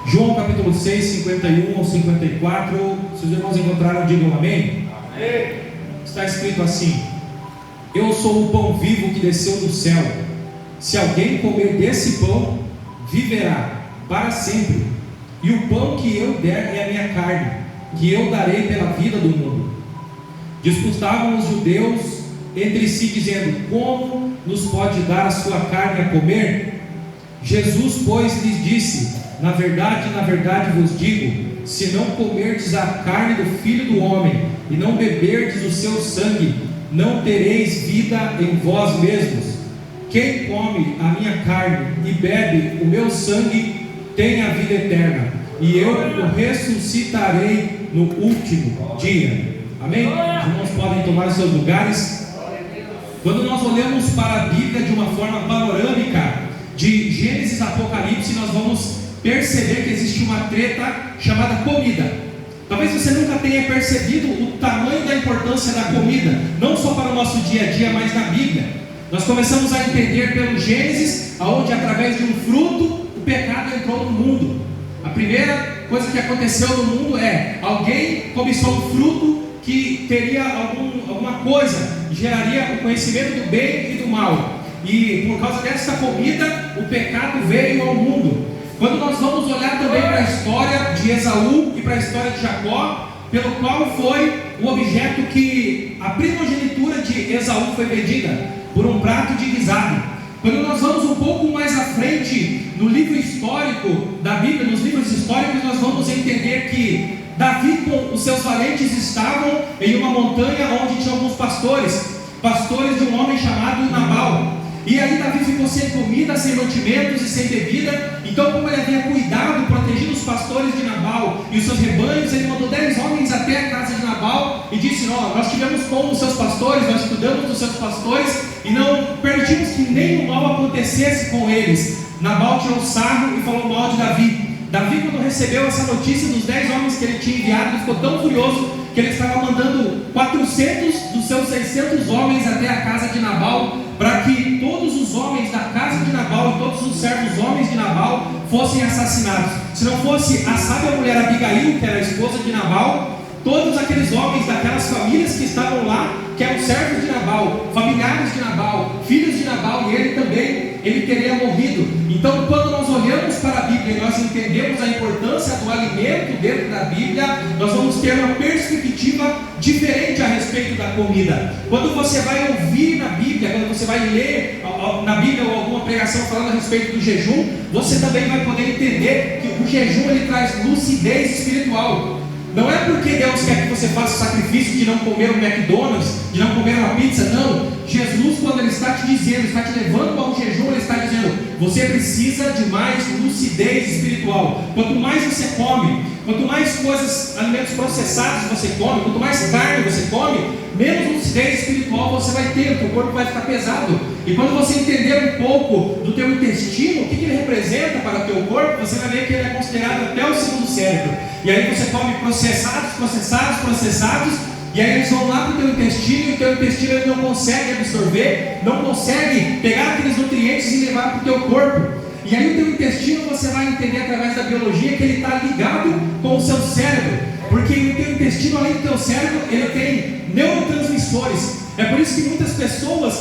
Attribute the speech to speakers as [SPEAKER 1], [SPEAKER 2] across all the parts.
[SPEAKER 1] João capítulo 6, 51 ao 54. Se os irmãos encontraram, digam amém.
[SPEAKER 2] Amém.
[SPEAKER 1] Está escrito assim: eu sou o pão vivo que desceu do céu. Se alguém comer desse pão, viverá para sempre. E o pão que eu der é a minha carne, que eu darei pela vida do mundo. Disputavam os judeus entre si, dizendo: como nos pode dar a sua carne a comer? Jesus, pois, lhes disse: na verdade vos digo, se não comerdes a carne do Filho do Homem e não beberdes o seu sangue, não tereis vida em vós mesmos. Quem come a minha carne e bebe o meu sangue tem a vida eterna, e eu o ressuscitarei no último dia. Amém? Os irmãos podem tomar os seus lugares. Quando nós olhamos para a Bíblia de uma forma panorâmica, de Gênesis a Apocalipse, nós vamos perceber que existe uma treta chamada comida. Talvez você nunca tenha percebido o tamanho da importância da comida, não só para o nosso dia a dia, mas na Bíblia. Nós começamos a entender pelo Gênesis, onde através de um fruto o pecado entrou no mundo. A primeira coisa que aconteceu no mundo é: alguém cobiçou um fruto que teria alguma coisa, geraria o conhecimento do bem e do mal, e por causa dessa comida o pecado veio ao mundo. Quando nós vamos olhar também para a história de Esaú e para a história de Jacó, pelo qual foi o objeto que a primogenitura de Esaú foi vendida por um prato de guisado. Quando nós vamos um pouco mais à frente no livro histórico da Bíblia, nos livros históricos, nós vamos entender que Davi com os seus valentes estavam em uma montanha onde tinha alguns pastores de um homem chamado Nabal. E aí Davi ficou sem comida, sem mantimentos e sem bebida. Então, como ele havia cuidado, protegido os pastores de Nabal e os seus rebanhos, ele mandou 10 homens até a casa de Nabal e disse: nós tivemos com os seus pastores, nós cuidamos dos seus pastores e não permitimos que nenhum mal acontecesse com eles. Nabal tirou sarro e falou mal de Davi. Davi, quando recebeu essa notícia dos 10 homens que ele tinha enviado, ele ficou tão furioso que ele estava mandando 400 dos seus 600 homens até a casa de Nabal, para que todos os homens da casa de Nabal e todos os servos homens de Nabal fossem assassinados. Se não fosse a sábia mulher Abigail, que era a esposa de Nabal, todos aqueles homens daquelas famílias que estavam lá, que eram servos de Nabal, familiares de Nabal, filhos de Nabal, e ele também, ele teria morrido. Então, quando nós olhamos para a Bíblia e nós entendemos a importância do alimento dentro da Bíblia, nós vamos ter uma perspectiva diferente a respeito da comida. Quando você vai ouvir na Bíblia, quando você vai ler na Bíblia ou alguma pregação falando a respeito do jejum, você também vai poder entender que o jejum ele traz lucidez espiritual. Não é porque Deus quer que você faça o sacrifício de não comer um McDonald's, de não comer uma pizza, não. Jesus, quando Ele está te dizendo, está te levando ao jejum, Ele está dizendo: você precisa de mais lucidez espiritual. Quanto mais você come, quanto mais coisas, alimentos processados você come, quanto mais carne você come, menos lucidez espiritual você vai ter, o teu corpo vai ficar pesado. E quando você entender um pouco do teu intestino, o que ele representa para o teu corpo, você vai ver que ele é considerado até o segundo cérebro. E aí você come processados, e aí eles vão lá para o teu intestino, e o teu intestino ele não consegue absorver, não consegue pegar aqueles nutrientes e levar para o teu corpo. E aí o teu intestino você vai entender através da biologia que ele está ligado com o seu cérebro, porque o teu intestino, além do teu cérebro, ele tem neurotransmissores. É por isso que muitas pessoas,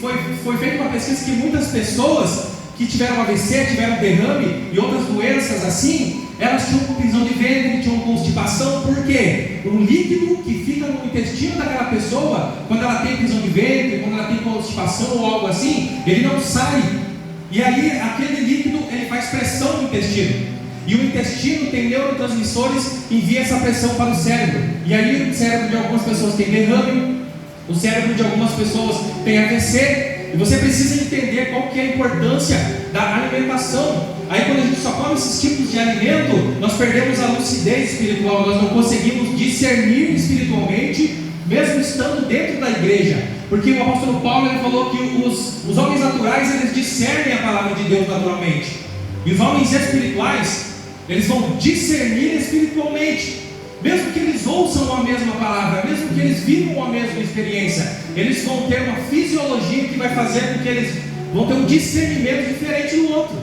[SPEAKER 1] foi feita uma pesquisa que muitas pessoas que tiveram AVC, tiveram derrame e outras doenças assim, elas tinham prisão de ventre, tinham constipação. Por quê? Um líquido que fica no intestino daquela pessoa, quando ela tem prisão de ventre, quando ela tem constipação ou algo assim, ele não sai. E aí aquele líquido ele faz pressão no intestino. E o intestino tem neurotransmissores, envia essa pressão para o cérebro. E aí o cérebro de algumas pessoas tem derrame, o cérebro de algumas pessoas tem AVC. E você precisa entender qual que é a importância da alimentação. Aí quando a gente só come esses tipos de alimento, nós perdemos a lucidez espiritual, nós não conseguimos discernir espiritualmente, mesmo estando dentro da igreja. Porque o apóstolo Paulo ele falou que os homens naturais eles discernem a palavra de Deus naturalmente, e os homens espirituais eles vão discernir espiritualmente. Mesmo que eles ouçam a mesma palavra, mesmo que eles vivam a mesma experiência, eles vão ter uma fisiologia que vai fazer com que eles vão ter um discernimento diferente do outro.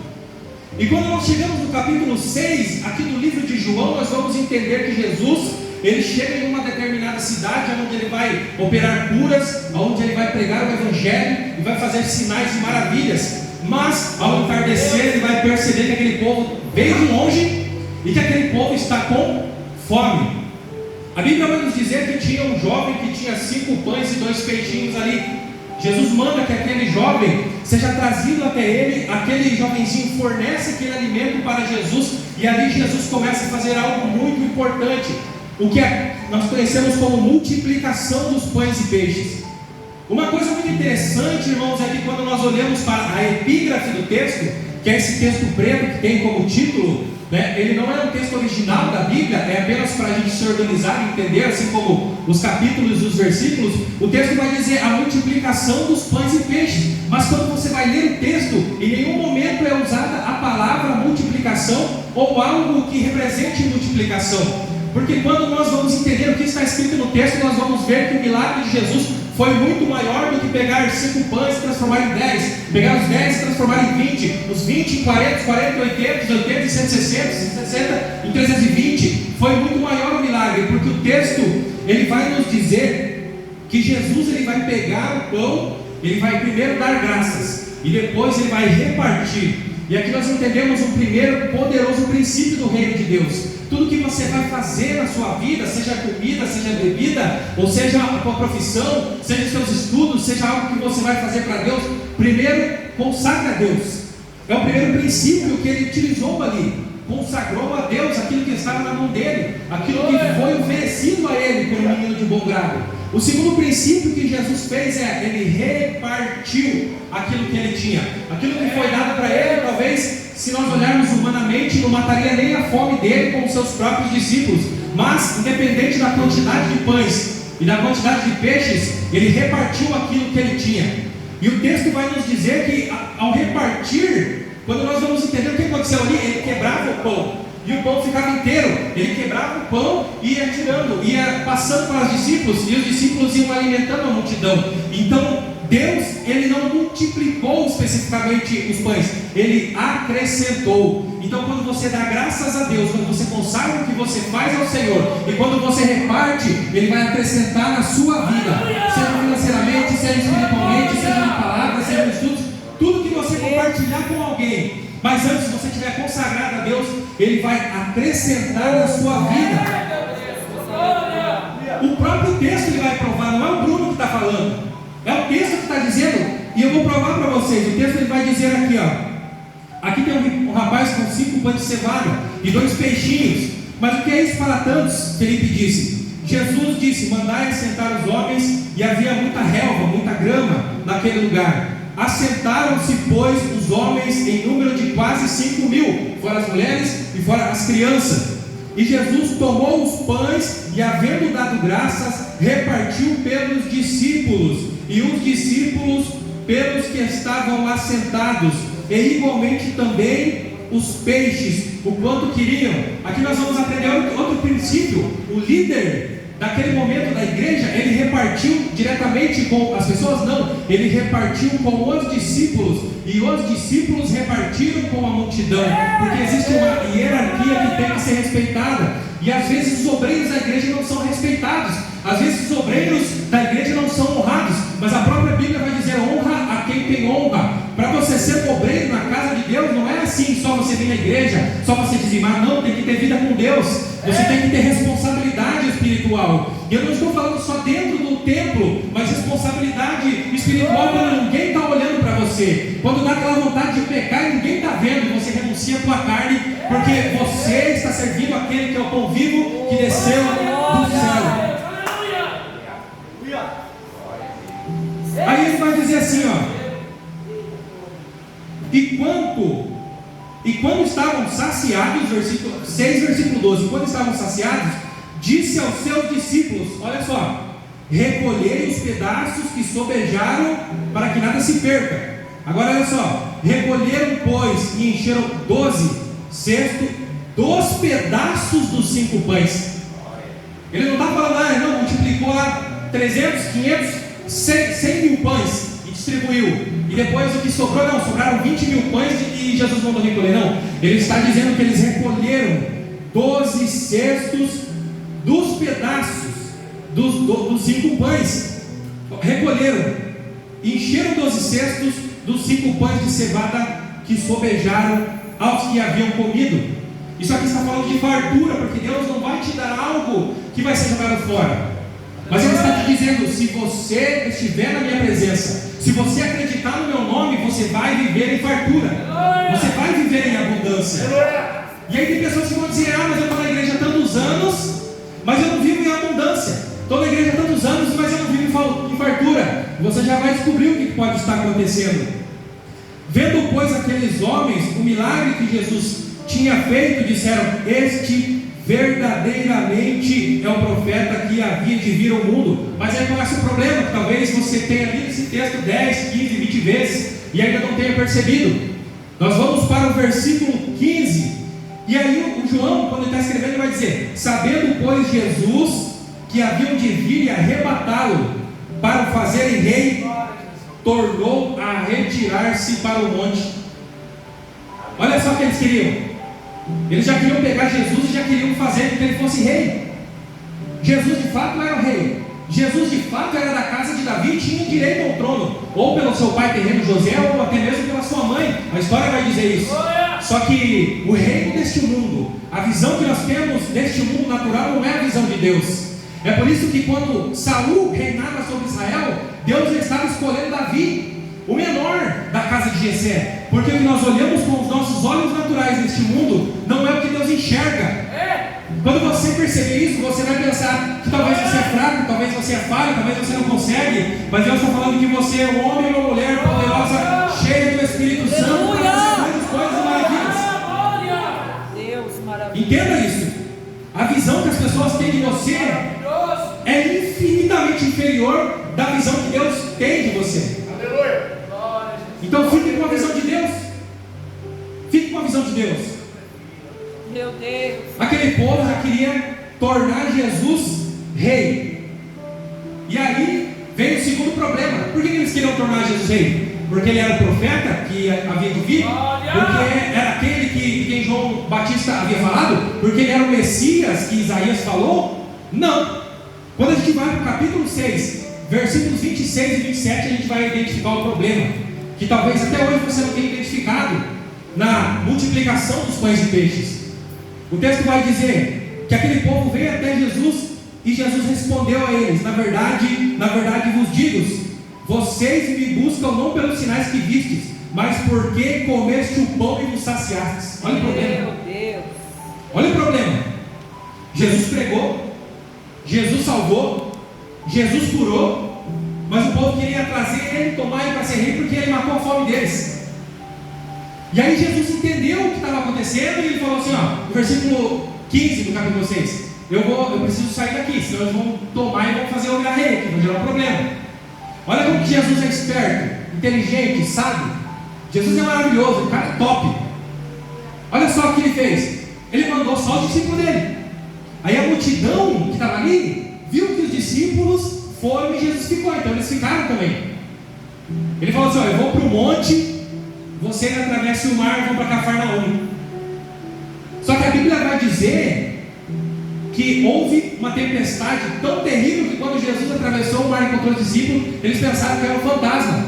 [SPEAKER 1] E quando nós chegamos no capítulo 6, aqui do livro de João, nós vamos entender que Jesus, ele chega em uma determinada cidade, onde ele vai operar curas, onde ele vai pregar o evangelho e vai fazer sinais e maravilhas. Mas ao entardecer, ele vai perceber que aquele povo veio de longe e que aquele povo está com fome. A Bíblia vai nos dizer que tinha um jovem que tinha 5 pães e 2 peixinhos ali. Jesus manda que aquele jovem seja trazido até ele, aquele jovenzinho fornece aquele alimento para Jesus, e ali Jesus começa a fazer algo muito importante, o que nós conhecemos como multiplicação dos pães e peixes. Uma coisa muito interessante, irmãos, é que quando nós olhamos para a epígrafe do texto, que é esse texto preto que tem como título, né, ele não é um texto original da Bíblia, é apenas para a gente se organizar e entender, assim como os capítulos e os versículos. O texto vai dizer a multiplicação dos pães e peixes, mas quando você vai ler o texto, em nenhum momento é usada a palavra multiplicação ou algo que represente multiplicação, porque quando nós vamos entender o que está escrito no texto, nós vamos ver que o milagre de Jesus foi muito maior do que pegar 5 pães e transformar em 10, pegar os 10 e transformar em 20, os 20 em 40, os 40 em 80, os 80 em 160, 160 em 320. Foi muito maior o milagre, porque o texto ele vai nos dizer que Jesus ele vai pegar o pão, ele vai primeiro dar graças e depois ele vai repartir. E aqui nós entendemos um primeiro poderoso princípio do reino de Deus. Tudo que você vai fazer na sua vida, seja comida, seja bebida, ou seja a sua profissão, seja os seus estudos, seja algo que você vai fazer para Deus, primeiro consagra a Deus. É o primeiro princípio que ele utilizou ali. Consagrou a Deus aquilo que estava na mão dele, aquilo que foi oferecido a ele pelo menino de bom grado. O segundo princípio que Jesus fez é, ele repartiu aquilo que ele tinha. Aquilo que foi dado para ele, talvez, se nós olharmos humanamente, não mataria nem a fome dele com os seus próprios discípulos. Mas, independente da quantidade de pães e da quantidade de peixes, ele repartiu aquilo que ele tinha. E o texto vai nos dizer que, ao repartir, quando nós vamos entender o que aconteceu ali, ele quebrava o pão. E o pão ficava inteiro, ele quebrava o pão e ia tirando, ia passando para os discípulos, e os discípulos iam alimentando a multidão. Então Deus, ele não multiplicou especificamente os pães, ele acrescentou. Então quando você dá graças a Deus, quando você consagra o que você faz ao Senhor, e quando você reparte, ele vai acrescentar na sua vida, seja financeiramente, seja espiritualmente, seja na palavra, seja nos estudos, tudo que você compartilhar com alguém. Mas antes, se você estiver consagrado a Deus, ele vai acrescentar na sua vida. O próprio texto ele vai provar, não é o Bruno que está falando, é o texto que está dizendo. E eu vou provar para vocês. O texto ele vai dizer aqui, ó, aqui tem um rapaz com 5 pães de cevada e 2 peixinhos. Mas o que é isso para tantos? Felipe disse. Jesus disse, mandai assentar os homens, e havia muita relva, muita grama naquele lugar. Assentaram-se, pois, os homens em número de quase 5.000, fora as mulheres e fora as crianças. E Jesus tomou os pães e, havendo dado graças, repartiu pelos discípulos, e os discípulos pelos que estavam assentados, e igualmente também os peixes, o quanto queriam. Aqui nós vamos aprender outro princípio. O líder daquele momento da igreja, ele repartiu diretamente com as pessoas? Não, ele repartiu com os discípulos, e os discípulos repartiram com a multidão, porque existe uma hierarquia que tem que ser respeitada, e às vezes os obreiros da igreja não são respeitados, às vezes os obreiros da igreja não são honrados, mas a própria Bíblia vai dizer, honra a quem tem honra. Para você ser obreiro na casa de Deus, não é assim, só você vir na igreja, só você dizimar, não, tem que ter vida com Deus, você tem que ter responsabilidade espiritual. E eu não estou falando só dentro do templo, mas responsabilidade espiritual quando ninguém está olhando para você, quando dá aquela vontade de pecar e ninguém está vendo, e você renuncia a tua carne, porque você está servindo aquele que é o pão vivo que desceu do céu. Aí ele vai dizer assim, ó, e quando estavam saciados, versículo 6, versículo 12, quando estavam saciados, disse aos seus discípulos, olha só, recolhei os pedaços que sobejaram, para que nada se perca. Agora olha só, recolheram, pois, e encheram 12 cestos dos pedaços dos 5 pães. Ele não está falando, não, multiplicou lá 300, 500, 100 mil pães, e distribuiu, e depois o que sobrou, não, sobraram 20 mil pães e Jesus mandou recolher, não. Ele está dizendo que eles recolheram 12 cestos dos pedaços dos 5 pães. Recolheram, encheram 12 cestos dos 5 pães de cevada que sobejaram aos que haviam comido. Isso aqui está falando de fartura, porque Deus não vai te dar algo que vai ser jogado fora. Mas Ele está te dizendo: se você estiver na minha presença, se você acreditar no meu nome, você vai viver em fartura, você vai viver em abundância. E aí tem pessoas que vão dizer: ah, mas eu estou na igreja há tantos anos, mas eu não vivo em abundância. Estou na igreja há tantos anos, mas eu não vivo em fartura. Você já vai descobrir o que pode estar acontecendo. Vendo, pois, aqueles homens o milagre que Jesus tinha feito, disseram: este verdadeiramente é o profeta que havia de vir ao mundo. Mas aí começa o problema, que talvez você tenha lido esse texto 10, 15, 20 vezes e ainda não tenha percebido. Nós vamos para o versículo 15, e aí o João, quando ele está escrevendo, ele vai dizer: sabendo, pois, Jesus que haviam de vir e arrebatá-lo para o fazerem rei, tornou a retirar-se para o monte. Olha só o que eles queriam. Eles já queriam pegar Jesus e já queriam fazer com que ele fosse rei. Jesus de fato era o rei. Jesus de fato era da casa de Davi e tinha direito ao trono, ou pelo seu pai terreno José, ou até mesmo pela sua mãe. A história vai dizer isso. Só que o reino deste mundo, a visão que nós temos deste mundo natural, não é a visão de Deus. É por isso que quando Saul reinava sobre Israel, Deus estava escolhendo Davi, o menor da casa de Jessé, porque o que nós olhamos com os nossos olhos naturais neste mundo não é o que Deus enxerga. Quando você perceber isso, você vai pensar que talvez você é fraco, talvez você é falho, talvez você não consegue, mas Deus está falando que você é um homem ou uma mulher poderosa, cheia do Espírito Santo, para fazer grandes coisas e maravilhas.
[SPEAKER 2] Deus maravilhoso.
[SPEAKER 1] Entenda isso. A visão que as pessoas têm de você é infinitamente inferior da visão que Deus tem de você.
[SPEAKER 3] Aleluia.
[SPEAKER 1] Então fique com a visão de Deus. Fique com a visão de Deus.
[SPEAKER 2] Meu Deus.
[SPEAKER 1] Aquele povo já queria tornar Jesus rei. E aí veio o segundo problema. Por que eles queriam tornar Jesus rei? Porque ele era o profeta que havia de vir? Porque era aquele que quem João Batista havia falado? Porque ele era o Messias que Isaías falou? Não. Quando a gente vai para o capítulo 6, versículos 26 e 27, a gente vai identificar o problema, que talvez até hoje você não tenha identificado, na multiplicação dos pães e peixes. O texto vai dizer que aquele povo veio até Jesus e Jesus respondeu a eles: na verdade vos digo, vocês me buscam não pelos sinais que vistes, mas porque comeste o pão e vos saciastes. Olha o problema.
[SPEAKER 2] Meu Deus.
[SPEAKER 1] Olha o problema. Jesus pregou, Jesus salvou, Jesus curou, mas o povo queria trazer ele, tomar ele para ser rei, porque ele matou a fome deles. E aí Jesus entendeu o que estava acontecendo e ele falou assim, no versículo 15 do capítulo 6: eu preciso sair daqui, senão eles vão tomar e vão fazer eu virar rei, que vai gerar um problema. Olha como que Jesus é esperto, inteligente, sábio. Jesus é maravilhoso, o cara é top. Olha só o que ele fez. Ele mandou só os discípulos dele. Aí a multidão que estava ali viu que os discípulos foram e Jesus ficou, então eles ficaram também. Ele falou assim: eu vou para o monte, você atravessa o mar e vão para Cafarnaum. Só que a Bíblia vai dizer que houve uma tempestade tão terrível que quando Jesus atravessou o mar e encontrou os discípulos, eles pensaram que era um fantasma.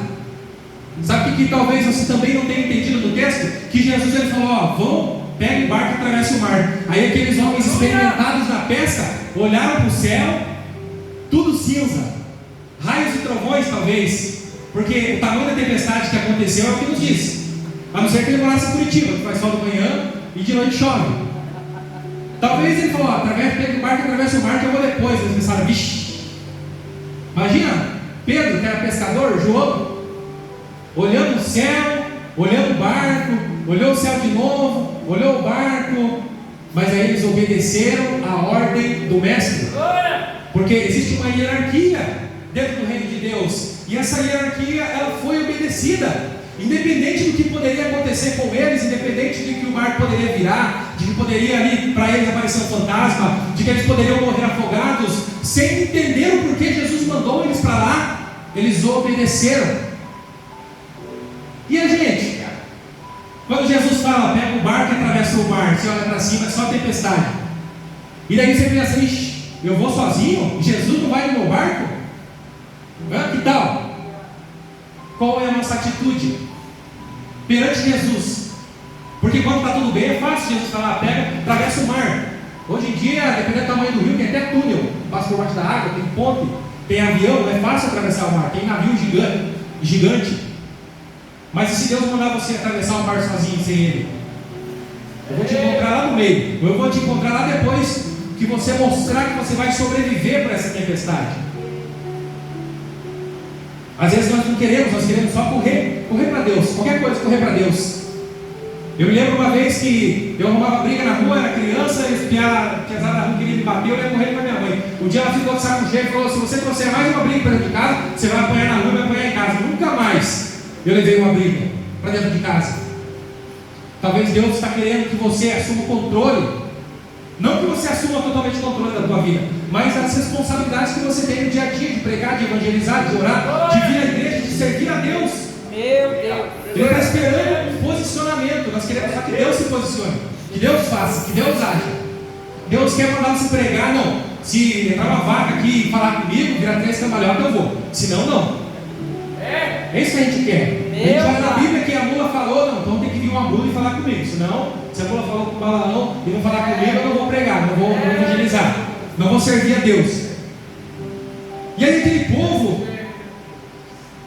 [SPEAKER 1] Sabe o que talvez você também não tenha entendido no texto? Que Jesus ele falou: vão, pega o barco e atravessa o mar. Aí aqueles homens experimentados na pesca olharam para o céu, tudo cinza, raios e trovões talvez, porque o tamanho da tempestade que aconteceu é o que nos diz. A não ser que ele morasse em Curitiba, que faz sol de manhã e de noite chove. Talvez ele falou: pega o barco e atravessa o mar que eu vou depois. Eles pensaram: vixe. Imagina Pedro, que era pescador, João, olhando o céu, olhando o barco, olhou o céu de novo, olhou o barco, mas aí eles obedeceram a ordem do mestre, porque existe uma hierarquia dentro do reino de Deus, e essa hierarquia ela foi obedecida, independente do que poderia acontecer com eles, independente de que o barco poderia virar, de que poderia ali para eles aparecer um fantasma, de que eles poderiam morrer afogados, sem entender o porquê Jesus mandou eles para lá, eles obedeceram. E a gente? Quando Jesus fala, pega o barco e atravessa o mar, você olha para cima, é só tempestade. E daí você pensa, ixi, eu vou sozinho? Jesus não vai no meu barco? Que tal? Qual é a nossa atitude perante Jesus? Porque quando está tudo bem, é fácil Jesus falar, pega, atravessa o mar. Hoje em dia, dependendo do tamanho do rio, tem até túnel, passa por baixo da água, tem ponte, tem avião, não é fácil atravessar o mar, tem navio gigante. Mas e se Deus mandar você atravessar o mar sozinho, sem Ele? Eu vou te encontrar lá no meio, eu vou te encontrar lá depois que você mostrar que você vai sobreviver para essa tempestade. Às vezes nós queremos só correr para Deus, qualquer coisa, correr para Deus. Eu me lembro uma vez que eu arrumava briga na rua, era criança, e os piazadas da rua queriam me bater, eu ia correndo para minha mãe. Um dia ela ficou de saco cheio e falou, se você trouxer mais uma briga para dentro de casa, você vai apanhar na rua e vai apanhar em casa. Nunca mais eu levei uma briga para dentro de casa. Talvez Deus está querendo que você assuma o controle. Não que você assuma totalmente o controle da tua vida, mas as responsabilidades que você tem no dia a dia, de pregar, de evangelizar, de orar, de vir à igreja, de servir a Deus.
[SPEAKER 2] Meu Deus.
[SPEAKER 1] Ele está esperando um posicionamento. Nós queremos só que Deus se posicione, que Deus faça, que Deus age. Deus quer mandar você pregar, não. Se entrar uma vaca aqui e falar comigo, virar 3 cambalhotas, eu vou. Senão, não. É isso que a gente quer. A gente fala na Bíblia que a mula falou, não, então tem que vir uma mula e falar comigo. Senão, se a mula falou com o Balaão e não falar comigo, eu não vou pregar, não vou evangelizar, não vou servir a Deus. E aí aquele povo,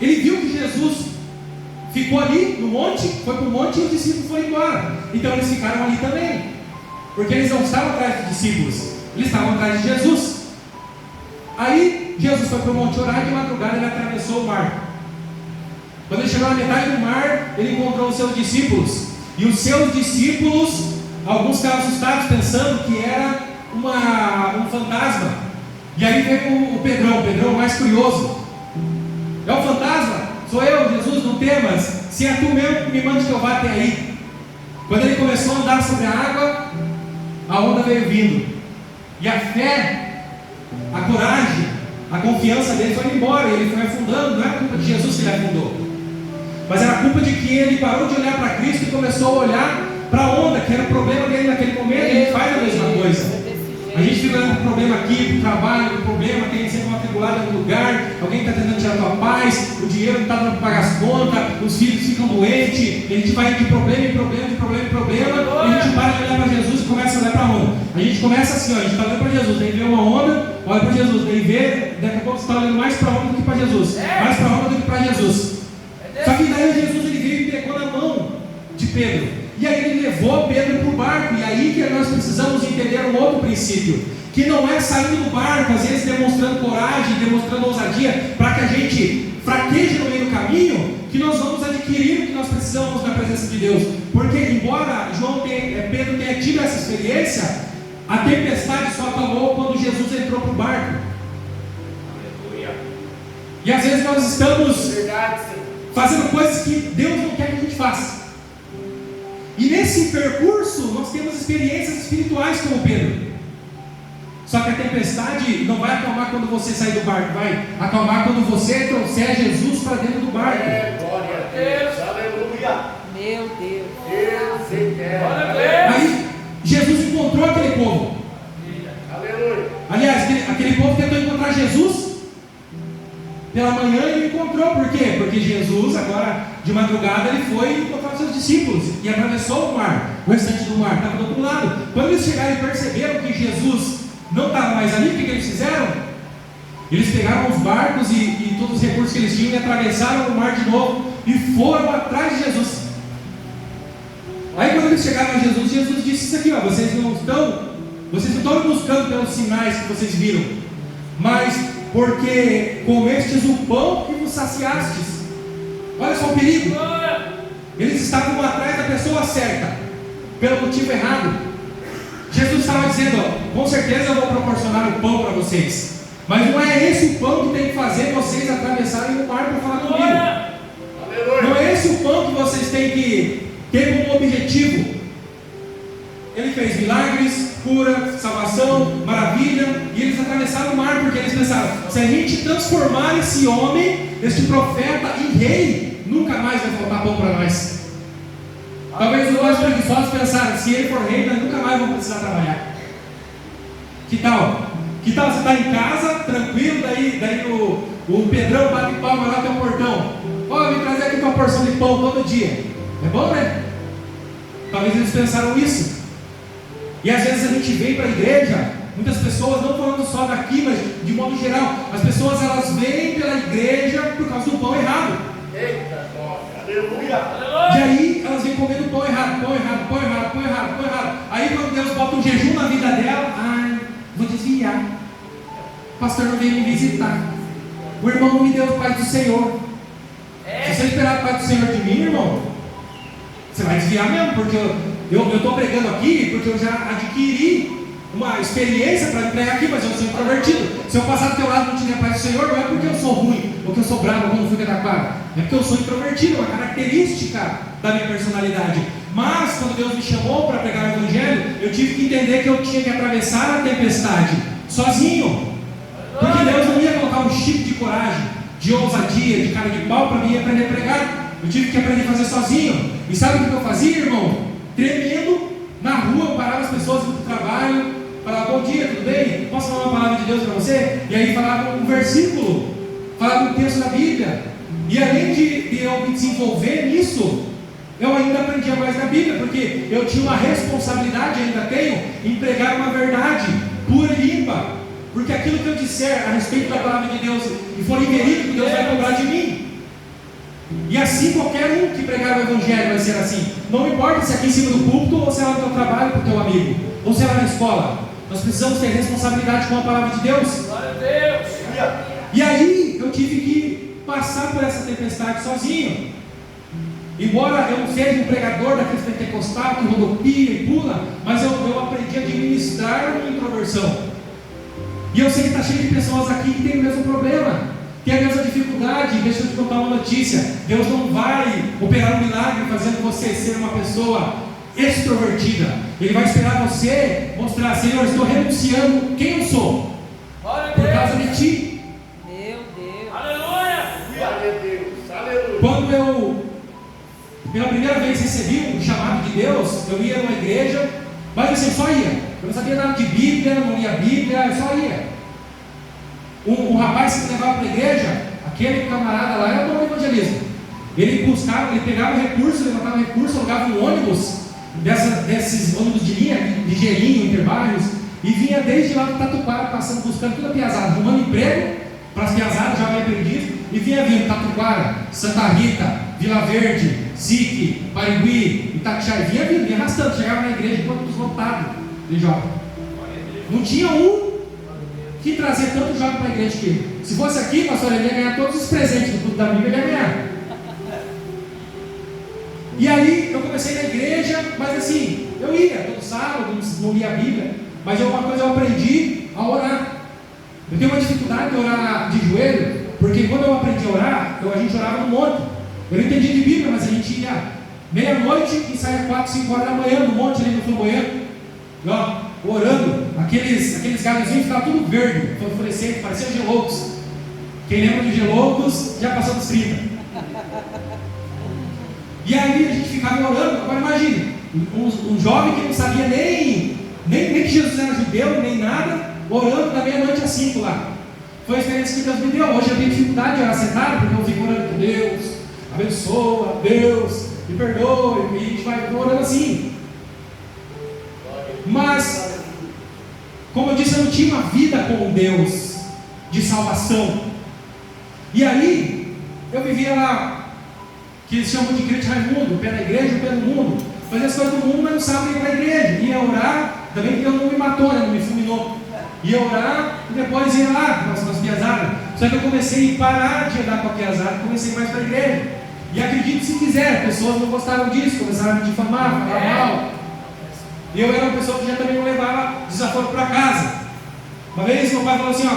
[SPEAKER 1] ele viu que Jesus ficou ali no monte, foi para o monte e os discípulos foram embora. Então eles ficaram ali também, porque eles não estavam atrás dos discípulos, eles estavam atrás de Jesus. Aí Jesus foi para o monte orar e de madrugada ele atravessou o mar. Quando ele chegou na metade do mar, ele encontrou os seus discípulos. E os seus discípulos, alguns ficaram assustados pensando que era um fantasma. E aí veio o Pedrão mais curioso. É um fantasma? Sou eu, Jesus, não temas. Se é tu mesmo, me mande que eu vá até aí. Quando ele começou a andar sobre a água, a onda veio vindo. E a fé, a coragem, a confiança dele foi embora. E ele foi afundando. Não era culpa de Jesus que ele afundou, mas era culpa de que ele parou de olhar para Cristo e começou a olhar para a onda, que era o problema dele naquele momento. A gente faz a mesma coisa. A gente fica olhando para o problema aqui, para o trabalho, o problema, tem sempre uma atribulada em algum lugar, alguém está tentando tirar a tua paz, o dinheiro não está dando para pagar as contas, os filhos ficam doentes, e a gente vai de problema em problema, e a gente para de olhar para Jesus e começa a olhar para a onda. A gente começa assim, ó, a gente está olhando para Jesus, daí vê uma onda, olha para Jesus, daí vê, daqui a pouco você está olhando mais para a onda do que para Jesus, mais para a onda do que para Jesus. Só que daí Jesus ele veio e pegou na mão de Pedro. E aí ele levou Pedro para o barco. E aí que nós precisamos entender um outro princípio, que não é saindo do barco, às vezes demonstrando coragem, demonstrando ousadia, para que a gente fraqueje no meio do caminho, que nós vamos adquirir o que nós precisamos na presença de Deus. Porque embora Pedro tenha tido essa experiência, a tempestade só acabou quando Jesus entrou para o barco. E às vezes nós estamos fazendo coisas que Deus não quer que a gente faça. E nesse percurso nós temos experiências espirituais como Pedro. Só que a tempestade não vai acalmar quando você sair do barco, vai acalmar quando você trouxer Jesus para dentro do barco.
[SPEAKER 3] Glória a Deus, aleluia.
[SPEAKER 2] Meu Deus.
[SPEAKER 3] Deus eterno.
[SPEAKER 1] Aí Jesus encontrou aquele povo.
[SPEAKER 3] Aleluia.
[SPEAKER 1] Aliás, aquele povo tentou encontrar Jesus pela manhã e não encontrou. Por quê? Porque Jesus, agora de madrugada, ele foi encontrar os seus discípulos e atravessou o mar. O restante do mar estava do outro lado. Quando eles chegaram e perceberam que Jesus não estava mais ali, o que eles fizeram? Eles pegaram os barcos e todos os recursos que eles tinham e atravessaram o mar de novo e foram atrás de Jesus. Aí quando eles chegaram a Jesus, Jesus disse isso aqui, ó, vocês não estão me buscando pelos sinais que vocês viram, mas porque comestes o pão e vos saciastes. Olha só o perigo. Eles estavam atrás da pessoa certa, pelo motivo errado. Jesus estava dizendo, ó, com certeza eu vou proporcionar o pão para vocês, mas não é esse o pão que tem que fazer vocês atravessarem o mar para falar comigo. Não é esse o pão que vocês têm que ter como objetivo. Ele fez milagres, cura, salvação, maravilha, e eles atravessaram o mar porque eles pensaram, se a gente transformar esse homem, este profeta, em rei, nunca mais vai faltar pão para nós. Talvez os mais preguiçosos pensaram, se ele for rei, nós nunca mais vamos precisar trabalhar. Que tal? Que tal você estar em casa, tranquilo, daí o Pedrão bate palma lá no teu portão. Ó, vem trazer aqui uma porção de pão todo dia. É bom, né? Talvez eles pensaram isso. E às vezes a gente vem para a igreja, muitas pessoas, não falando só daqui, mas de modo geral, as pessoas elas vêm pela igreja por causa do pão errado.
[SPEAKER 3] Eita, aleluia.
[SPEAKER 1] E aí elas vêm comendo pão errado. Aí quando Deus bota um jejum na vida dela, ai, vou desviar. O pastor não veio me visitar. O irmão não me deu o Pai do Senhor. Se você esperar o Pai do Senhor de mim, irmão, você vai desviar mesmo, porque eu estou pregando aqui porque eu já adquiri uma experiência para pregar aqui, mas eu sou introvertido. Se eu passar do teu lado e não tiver Pai do Senhor, não é porque eu sou ruim, ou que eu sou bravo, como fui cataquara. É porque eu sou introvertido, uma característica da minha personalidade. Mas quando Deus me chamou para pregar o Evangelho, eu tive que entender que eu tinha que atravessar a tempestade sozinho. Porque Deus não ia colocar um chip de coragem, de ousadia, de cara de pau para mim aprender a pregar. Eu tive que aprender a fazer sozinho. E sabe o que eu fazia, irmão? Tremendo, na rua, eu parava as pessoas do trabalho, falava, bom dia, tudo bem? Posso falar uma palavra de Deus para você? E aí falava um versículo, falava um texto da Bíblia. E além de eu me desenvolver nisso, eu ainda aprendia mais da Bíblia, porque eu tinha uma responsabilidade, ainda tenho, em pregar uma verdade pura e limpa. Porque aquilo que eu disser a respeito da palavra de Deus e for inverídico, Deus vai cobrar de mim. E assim qualquer um que pregar o Evangelho vai ser assim. Não importa se é aqui em cima do púlpito, ou se é lá no teu trabalho com o teu amigo, ou se é lá na escola. Nós precisamos ter responsabilidade com a palavra de Deus.
[SPEAKER 3] Glória a Deus.
[SPEAKER 1] E aí eu tive que passar por essa tempestade sozinho. Embora eu não seja um pregador daqueles pentecostais que rodopia e pula, mas eu aprendi a administrar a minha introversão. E eu sei que está cheio de pessoas aqui que tem o mesmo problema, tem a mesma dificuldade. Deixa eu te contar uma notícia: Deus não vai operar um milagre fazendo você ser uma pessoa extrovertida. Ele vai esperar você mostrar, Senhor, estou renunciando quem eu sou por causa de ti.
[SPEAKER 2] Meu Deus.
[SPEAKER 3] Aleluia. Glória a Deus. Aleluia.
[SPEAKER 1] Quando eu pela primeira vez recebi um chamado de Deus, eu ia numa igreja, mas assim, só ia. Eu não sabia nada de Bíblia, não lia Bíblia, eu só ia. Um rapaz que me levava para a igreja, aquele camarada lá era bom no evangelismo. Ele buscava, ele pegava recurso, levantava recurso, alugava um ônibus, desses ônibus de linha, de gelinho, interbairros, e vinha desde lá do Tatuquara, passando, buscando toda a piazada, arrumando emprego para as piazadas, já meio perdido, e vinha vindo Tatuquara, Santa Rita, Vila Verde, Zique, Parigui, Itatiaia, vinha arrastando, chegava na igreja, quantos lotados de jovem. Não tinha um que trazia tanto jovem para a igreja que ele. Se fosse aqui, pastor, ele ia ganhar todos os presentes do culto da Bíblia, ele ia ganhar. E aí eu comecei na igreja, mas assim, eu ia todo sábado, não lia a Bíblia, mas uma coisa eu aprendi a orar. Eu tenho uma dificuldade de orar de joelho, porque quando eu aprendi a orar, a gente orava no monte. Eu não entendi de Bíblia, mas a gente ia meia-noite e saia 4, 5 horas da manhã no monte ali no Flamboyant, orando. Aqueles galhozinhos ficavam tudo verde, fluorescente, pareciam geloucos. Quem lembra de geloucos já passou dos 30. E aí a gente ficava orando. Agora imagine, um jovem que não sabia nem que Jesus era judeu, nem nada, orando da meia-noite às 5 lá. Foi a experiência que Deus me deu. Hoje eu tenho dificuldade de orar sentado, porque eu fico orando com Deus, abençoa, Deus, me perdoe, e a gente vai orando assim. Mas, como eu disse, eu não tinha uma vida com Deus de salvação. E aí, eu vivia lá, que eles chamam de crente Raimundo, pé na igreja, pé no mundo. Fazia as coisas do mundo, mas não sabe ir para a igreja. Ia orar, também que Deus não me matou, não me fulminou. Ia orar e depois ia lá nas piazadas. Só que eu comecei a parar de andar com a piazada, comecei mais para a igreja. E acredite se quiser, pessoas não gostavam disso, começaram a me difamar, falar mal. E eu era uma pessoa que já também não levava desaforo para casa. Uma vez meu pai falou assim,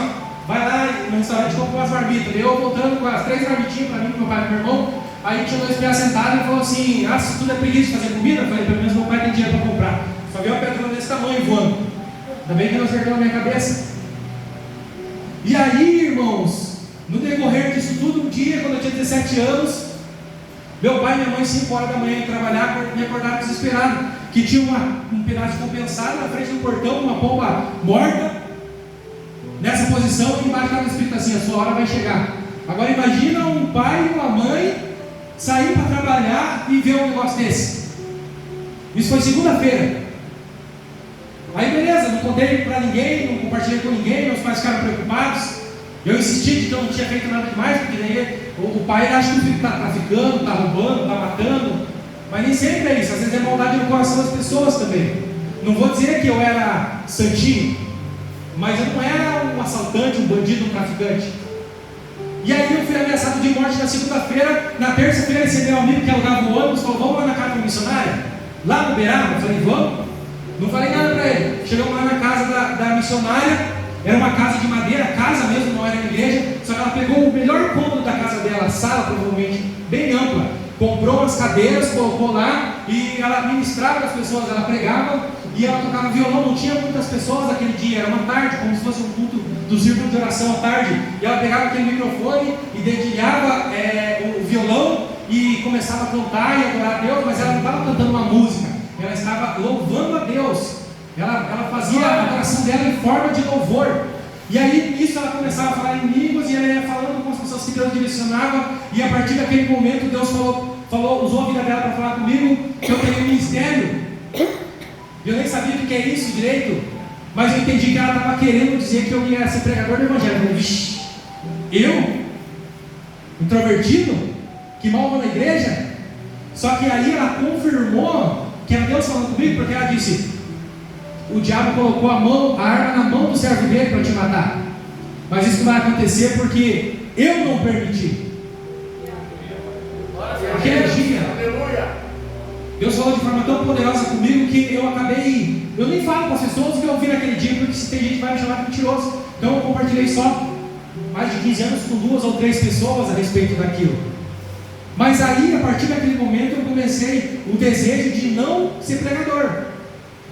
[SPEAKER 1] vai lá no restaurante e compra umas marmitas. Eu voltando com as 3 marmitinhas para mim, meu pai e meu irmão. Aí tinha 2 piás sentados e falou assim, se tudo é preguiça de fazer comida, eu falei, pelo menos meu pai tem dinheiro para comprar. Só veio uma pedra desse tamanho voando. Ainda bem que não acertou na minha cabeça. E aí, irmãos, no decorrer disso tudo, um dia, quando eu tinha 17 anos, Meu pai e minha mãe, 5 horas da manhã, iam trabalhar, me acordaram desesperado, que tinha um pedaço compensado na frente do portão, uma pomba morta, nessa posição, e embaixo estava escrito assim: a sua hora vai chegar. Agora imagina um pai e uma mãe sair para trabalhar e ver um negócio desse. Isso foi segunda-feira. Aí beleza, não contei para ninguém, não compartilhei com ninguém, meus pais ficaram preocupados. Eu insisti de que eu não tinha feito nada demais, porque daí o pai acha que o filho está traficando, está roubando, está matando. Mas nem sempre é isso, às vezes é maldade no coração das pessoas também. Não vou dizer que eu era santinho, mas eu não era um assaltante, um bandido, um traficante. E aí eu fui ameaçado de morte na segunda-feira. Na terça-feira recebi um amigo que alugava o ônibus, falou: vamos lá na casa do missionário, lá no Beraba. Eu falei: vamos. Não falei nada para ele. Chegamos lá na casa da missionária. Era uma casa de madeira, casa mesmo, não era igreja. Só que ela pegou o melhor cômodo da casa dela, a sala provavelmente bem ampla, comprou umas cadeiras, colocou lá e ela ministrava as pessoas, ela pregava e ela tocava violão. Não tinha muitas pessoas naquele dia, era uma tarde, como se fosse um culto do círculo de oração à tarde. E ela pegava aquele microfone e dedilhava o violão e começava a cantar e adorar a Deus, mas ela não estava cantando uma música, ela estava louvando a Deus. Ela fazia a adoração dela em forma de louvor. E aí nisso ela começava a falar em línguas e ela ia falando com as pessoas que Deus direcionava. E a partir daquele momento Deus usou a vida dela para falar comigo que eu teria um ministério. Eu nem sabia o que é isso direito, mas eu entendi que ela estava querendo dizer que eu ia ser pregador do evangelho. Eu falei: vixe, eu? Introvertido? Que mal vou na igreja? Só que aí ela confirmou que era Deus falando comigo, porque ela disse: o diabo colocou a arma na mão do servo dele para te matar, mas isso não vai acontecer porque eu não permiti. Aquele dia, Deus falou de forma tão poderosa comigo que eu nem falo para as pessoas o que eu ouvi naquele dia, porque se tem gente que vai me chamar de mentiroso. Então eu compartilhei só mais de 15 anos com 2 ou 3 pessoas a respeito daquilo. Mas aí, a partir daquele momento, eu comecei o desejo de não ser pregador,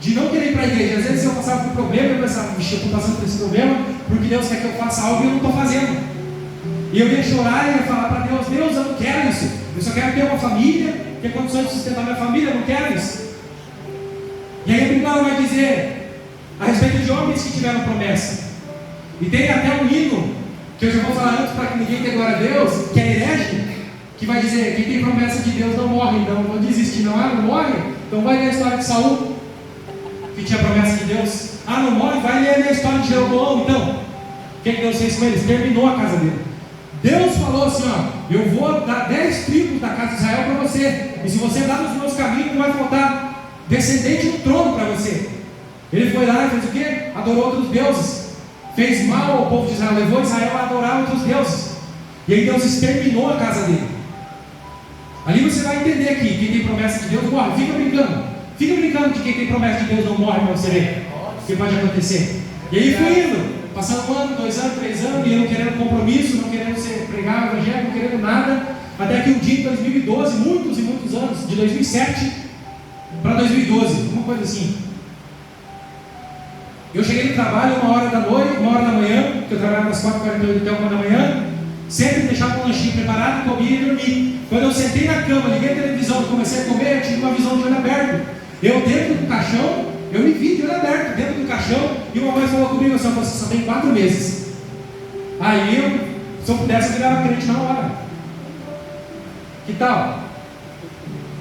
[SPEAKER 1] de não querer ir para a igreja. Às vezes eu passava por um problema, eu pensava: vixe, eu estou passando por esse problema porque Deus quer que eu faça algo e eu não estou fazendo. E eu ia chorar e ia falar para Deus: Deus, eu não quero isso, eu só quero ter uma família, ter condições de sustentar minha família, eu não quero isso. E aí a Bíblia vai dizer a respeito de homens que tiveram promessa. E tem até um hino, que eu já vou falar antes para que ninguém tenha glória a Deus, que é herege, que vai dizer: quem tem promessa de Deus não morre, então não desiste, não morre. Então vai ler a história de Saul, que tinha promessa de Deus. Não morre, vai ler a história de Jeroboão. Então, o que Deus fez com eles? Terminou a casa dele. Deus falou assim: eu vou dar 10 tribos da casa de Israel para você, e se você andar nos meus caminhos, não vai faltar descendente no trono para você. Ele foi lá e fez o quê? Adorou outros deuses, fez mal ao povo de Israel, levou Israel a adorar outros deuses. E aí Deus exterminou a casa dele. Ali você vai entender que quem tem promessa de Deus morre. Fica brincando que quem tem promessa de Deus não morre para você ver o que pode acontecer. E aí fui indo, passando 1 ano, 2 anos, 3 anos, e eu não querendo compromisso, não querendo pregar o evangelho, não querendo nada, até que um dia em 2012, muitos e muitos anos, de 2007 para 2012, uma coisa assim, eu cheguei no trabalho 1 hora da noite, 1 hora da manhã, que eu trabalhava das 4h48 até 1 da manhã, sempre deixava um lanchinho preparado, comia e dormia. Quando eu sentei na cama, liguei a televisão e comecei a comer, eu tive uma visão de olho aberto. Eu dentro do caixão, eu me vi de olho aberto, dentro do caixão, e uma voz falou comigo assim: você só tem 4 meses. Aí se eu pudesse, eu virava crente na hora. Que tal?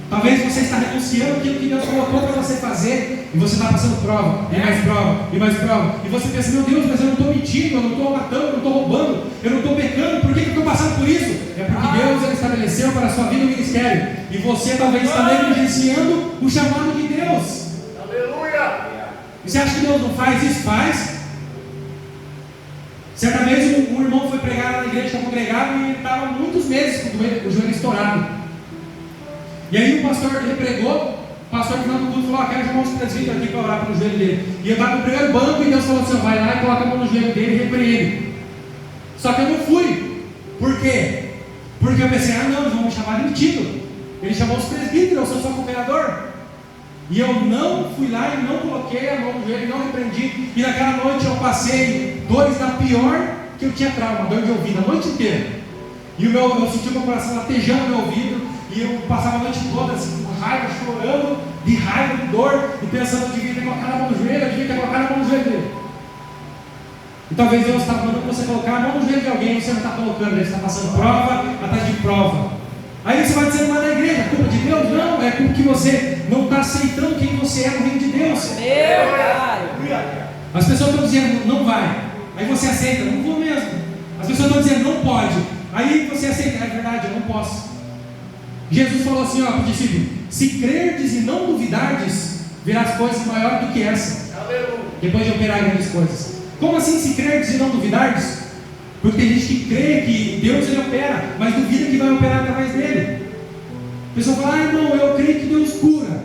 [SPEAKER 1] Talvez você está renunciando aquilo que Deus colocou para você fazer, e você está passando prova, e mais prova, e mais prova, e você pensa: meu Deus, mas eu não estou mentindo, eu não estou matando, eu não estou roubando, eu não estou pecando, por que eu estou passando por isso? É porque Deus ele estabeleceu para a sua vida o ministério, e você talvez está negligenciando o chamado de Deus.
[SPEAKER 3] Aleluia!
[SPEAKER 1] E você acha que Deus não faz isso? Faz. Certa vez um irmão foi pregar na igreja, estava congregado, e ele estava muitos meses com o joelho estourado. E aí o pastor, ele pregou, o pastor no final do culto falou: quero chamar os presbíteros aqui para orar pelo joelho dele. E eu estava no primeiro banco e Deus falou assim: vai lá e coloca a mão no joelho dele e repreende. Só que eu não fui. Por quê? Porque eu pensei: não, eles vão me chamar de metido. Ele chamou os presbíteros, eu sou seu cooperador. E eu não fui lá e não coloquei a mão no joelho e não repreendi. E naquela noite eu passei dores da pior que eu tinha trauma, dor de ouvido a noite inteira. E eu senti o meu coração latejando no meu ouvido. e eu passava a noite toda assim, com raiva, chorando, de raiva, de dor, e pensando que devia ter colocado a mão no joelho, eu devia ter colocado a mão no joelho dele. E talvez Deus está mandando você colocar a mão no joelho de alguém, você não está colocando, ele está passando prova atrás de prova. Aí você vai dizer, não é da igreja, culpa de Deus? Não, é culpa que você não está aceitando quem você é no reino de Deus.
[SPEAKER 2] Meu Pai.
[SPEAKER 1] As pessoas estão dizendo, não vai. Aí você aceita, não vou mesmo. As pessoas estão dizendo, não pode. Aí você aceita, é verdade, eu não posso. Jesus falou assim, ó, para o discípulo: se crerdes e não duvidardes, verás coisas maiores do que essa.
[SPEAKER 3] Aleluia.
[SPEAKER 1] Depois de operar grandes coisas. Como assim, se crerdes e não duvidardes? Porque tem gente que crê que Deus ele opera, mas duvida que vai operar através dele. A pessoa fala, irmão, eu creio que Deus cura.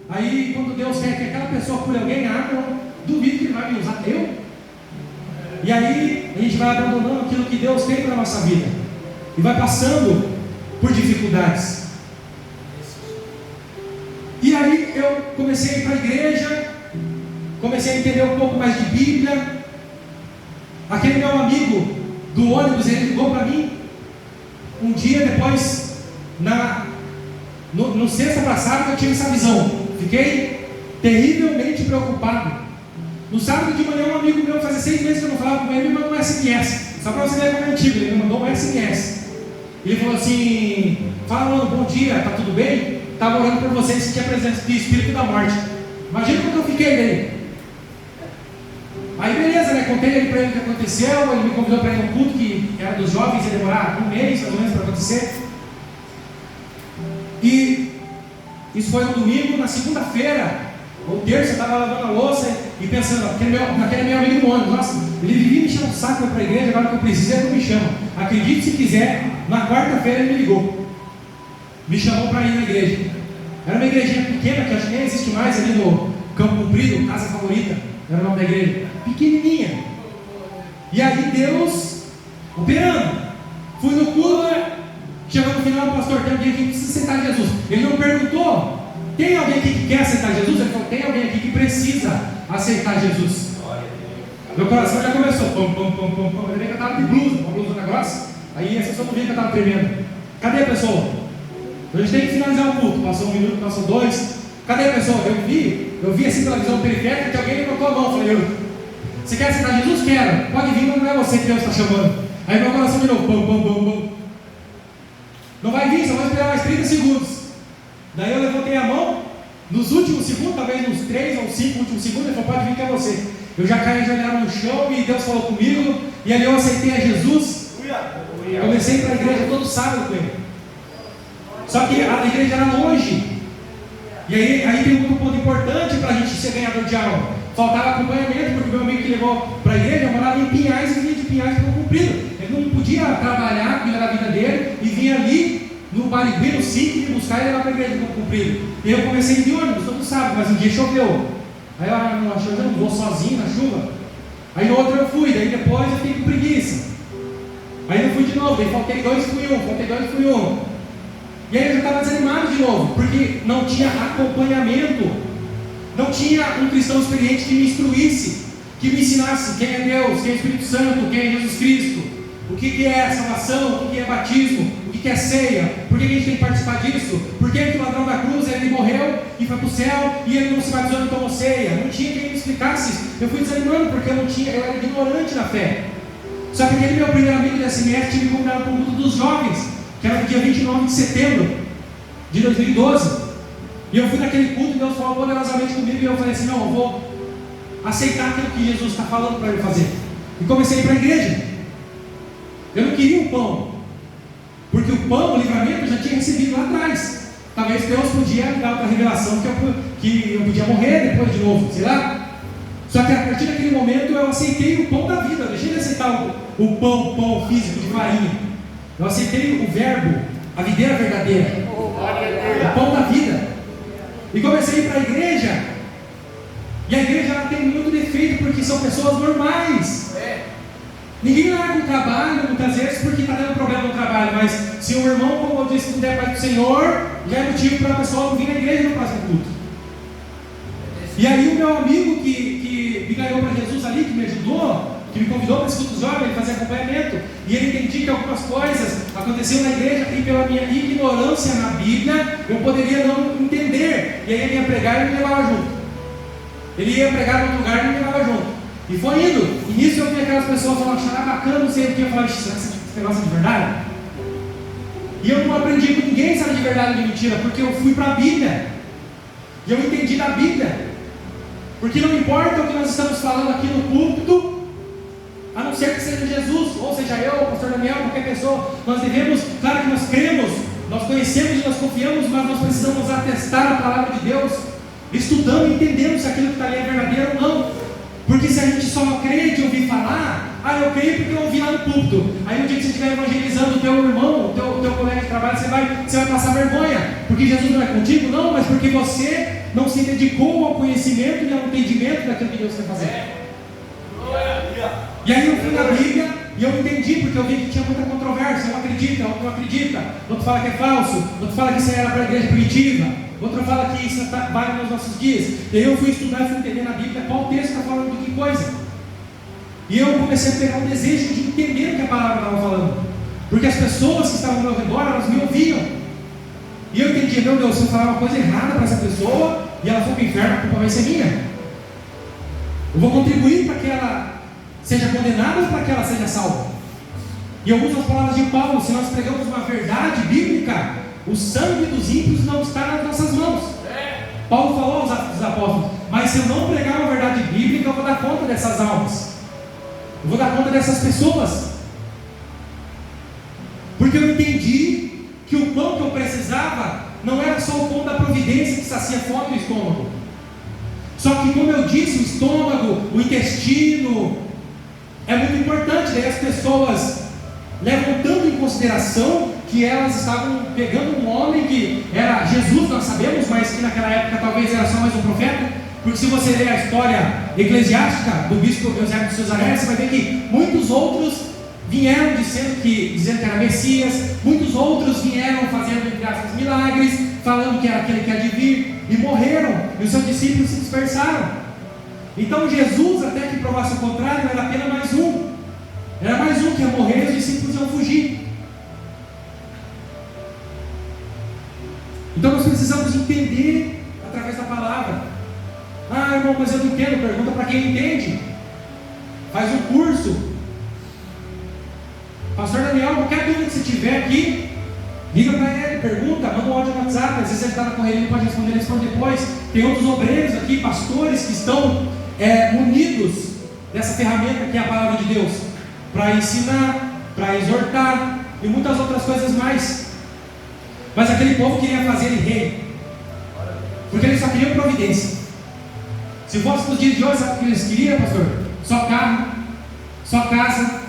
[SPEAKER 1] Aí quando Deus quer que aquela pessoa cure alguém, não, duvido que ele vai me usar eu. E aí a gente vai abandonando aquilo que Deus tem para a nossa vida. E vai passando por dificuldades. E aí eu comecei a ir para a igreja, comecei a entender um pouco mais de Bíblia. Aquele meu amigo do ônibus, ele ligou para mim um dia depois, no sexta para sábado, eu tive essa visão. Fiquei terrivelmente preocupado. No sábado de manhã, um amigo meu, fazia 6 meses que eu não falava com ele, me mandou um SMS. Só para você ver como é antigo, ele me mandou um SMS. Ele falou assim: fala, mano, bom dia, tá tudo bem? Estava orando por você e senti a presença do Espírito da Morte. Imagina como eu fiquei dele. Aí beleza, né? Contei ele para ele o que aconteceu. Ele me convidou para ir num culto que era dos jovens, ia demorar um mês mais ou menos para acontecer. E isso foi no domingo. Na segunda-feira ou terça, eu estava lavando a louça e pensando, naquele meu amigo do ônibus, nossa, ele vivia me enchendo o saco para a igreja, agora que eu preciso, ele não me chama. Acredite se quiser, na quarta-feira ele me ligou. Me chamou para ir na igreja. Era uma igrejinha pequena, que acho que nem existe mais, ali no Campo Comprido, Casa Favorita, era o nome da igreja. Pequenininha. E aí Deus operando. Fui no culto, chegou no final, pastor, tem alguém aqui que precisa aceitar Jesus. Ele não perguntou, tem alguém aqui que quer aceitar Jesus? Ele falou, tem alguém aqui que precisa aceitar Jesus. Meu coração já começou, eu nem que eu estava de blusa, uma blusa grossa. Aí essa pessoa não via que eu estava tremendo. Cadê a pessoa? A gente tem que finalizar o culto. Passou 1 minuto, passou 2. Cadê a pessoa? Eu vi assim pela visão periférica que alguém levantou a mão. Falei, você quer aceitar Jesus? Quero. Pode vir, mas não é você que Deus está chamando. Aí meu coração virou pum. Não vai vir, só vai esperar mais 30 segundos. Daí eu levantei a mão. Nos últimos segundos, talvez nos 3 ou 5 últimos segundos, ele falou, pode vir que é você. Eu já caí ajoelhado no chão e Deus falou comigo. E ali eu aceitei a Jesus. Comecei para a igreja todo sábado com ele. Só que a igreja era longe. E aí tem um ponto importante para a gente ser ganhador de alma. Faltava acompanhamento, porque o meu amigo que levou para a igreja morava em Pinhais e vinha de Pinhais para o Comprido. Ele não podia trabalhar, cuidar da vida dele, e vinha ali no Barigui, no SIC, me buscar e levar para a igreja para o Comprido. E eu comecei de ônibus todo sábado, mas um dia choveu. Aí eu não vou sozinho na chuva. Aí no outro eu fui, daí depois eu fiquei com preguiça. Aí eu fui de novo, daí faltei 2 e fui um. E aí eu já estava desanimado de novo, porque não tinha acompanhamento, não tinha um cristão experiente que me instruísse, que me ensinasse quem é Deus, quem é o Espírito Santo, quem é Jesus Cristo, o que é salvação, o que é batismo, o que é ceia, por que a gente tem que participar disso, por que o ladrão da cruz ele morreu e foi para o céu e ele não se batizou e não tomou ceia. Não tinha quem me explicasse. Eu fui desanimando porque eu era ignorante na fé. Só que aquele meu primeiro amigo desse semestre tinha me convidado para o culto dos jovens, que era no dia 29 de setembro de 2012, e eu fui naquele culto e Deus falou poderosamente comigo, e eu falei assim, não, eu vou aceitar aquilo que Jesus está falando para eu fazer, e comecei a ir para a igreja. Eu não queria o pão, porque o pão, o livramento, eu já tinha recebido lá atrás. Talvez Deus podia me dar outra revelação que eu podia morrer depois de novo, sei lá. Só que a partir daquele momento eu aceitei o pão da vida, eu deixei de aceitar o pão físico de farinha. Eu aceitei o verbo, a videira verdadeira, o pão da vida. E comecei a ir para a igreja. E a igreja ela tem muito defeito, porque são pessoas normais. Ninguém larga o trabalho muitas vezes porque está dando problema no trabalho. Mas se o irmão, como eu disse, não der para o Senhor, já é motivo para a pessoa não vir na igreja no próximo culto. E aí o meu amigo que me ganhou para Jesus ali, que me ajudou, que me convidou para esse culto jovem, ele fazia acompanhamento, e ele entendia que algumas coisas aconteceu na igreja e pela minha ignorância na Bíblia, eu poderia não entender. E aí ele ia pregar e me levava junto. Ele ia pregar em outro lugar e me levava junto. E foi indo. E nisso eu vi aquelas pessoas falando, achar bacana, não sei o que. Eu falava, será que esse negócio é de verdade? E eu não aprendi com ninguém se era de verdade ou de mentira, porque eu fui para a Bíblia. E eu entendi da Bíblia. Porque não importa o que nós estamos falando aqui no púlpito, a não ser que seja Jesus, ou seja eu, o pastor Daniel, qualquer pessoa, nós devemos, claro que nós cremos, nós conhecemos e nós confiamos, mas nós precisamos atestar a palavra de Deus, estudando e entendendo se aquilo que está ali é verdadeiro ou não. Porque se a gente só crê de ouvir falar, eu creio porque eu ouvi lá no púlpito. Aí no dia que você estiver evangelizando o teu irmão, o teu colega de trabalho, você vai passar vergonha, porque Jesus não é contigo? Não, mas porque você não se dedicou ao conhecimento e ao entendimento daquilo que Deus quer fazer. E aí eu fui na Bíblia e eu entendi, porque eu vi que tinha muita controvérsia. Um acredita, outro não acredita, outro fala que é falso, outro fala que isso era para a igreja primitiva, outro fala que isso vale nos nossos dias. E aí eu fui estudar e fui entender na Bíblia qual texto está falando de que coisa. E eu comecei a pegar um desejo de entender o que a palavra estava falando, porque as pessoas que estavam ao meu redor, elas me ouviam. E eu entendi, meu Deus, se eu falar uma coisa errada para essa pessoa e ela for para o inferno, a culpa vai ser minha. Eu vou contribuir para que ela seja condenada ou para que ela seja salva. E eu uso as palavras de Paulo: se nós pregamos uma verdade bíblica, o sangue dos ímpios não está nas nossas mãos. Paulo falou aos apóstolos: mas se eu não pregar uma verdade bíblica, eu vou dar conta dessas almas, eu vou dar conta dessas pessoas, porque eu entendi que o pão que eu precisava não era só o pão da providência que sacia a fome do estômago. Só que, como eu disse, o estômago, o intestino é muito importante. Daí as pessoas levam tanto em consideração que elas estavam pegando um homem que era Jesus, nós sabemos, mas que naquela época talvez era só mais um profeta. Porque se você ler a história eclesiástica do bispo Eusébio de Cesareia, você vai ver que muitos outros vieram dizendo que era Messias, muitos outros vieram fazendo, entre aspas, milagres, falando que era aquele que há de vir, e morreram, e os seus discípulos se dispersaram. Então Jesus, até que provasse o contrário, era apenas mais um. Era mais um que ia morrer e os discípulos iam fugir. Então nós precisamos entender através da palavra. Irmão, mas eu não entendo. Pergunta para quem entende. Faz um curso. Pastor Daniel, qualquer dúvida que você tiver aqui, liga para ele, pergunta, manda um áudio no WhatsApp. Às vezes ele está na correria, ele pode responder, ele responde depois. Tem outros obreiros aqui, pastores, que estão munidos dessa ferramenta que é a palavra de Deus, para ensinar, para exortar e muitas outras coisas mais. Mas aquele povo queria fazer ele rei, porque eles só queriam providência. Se fosse nos dias de hoje, sabe o que eles queriam, pastor? Só carro, só casa,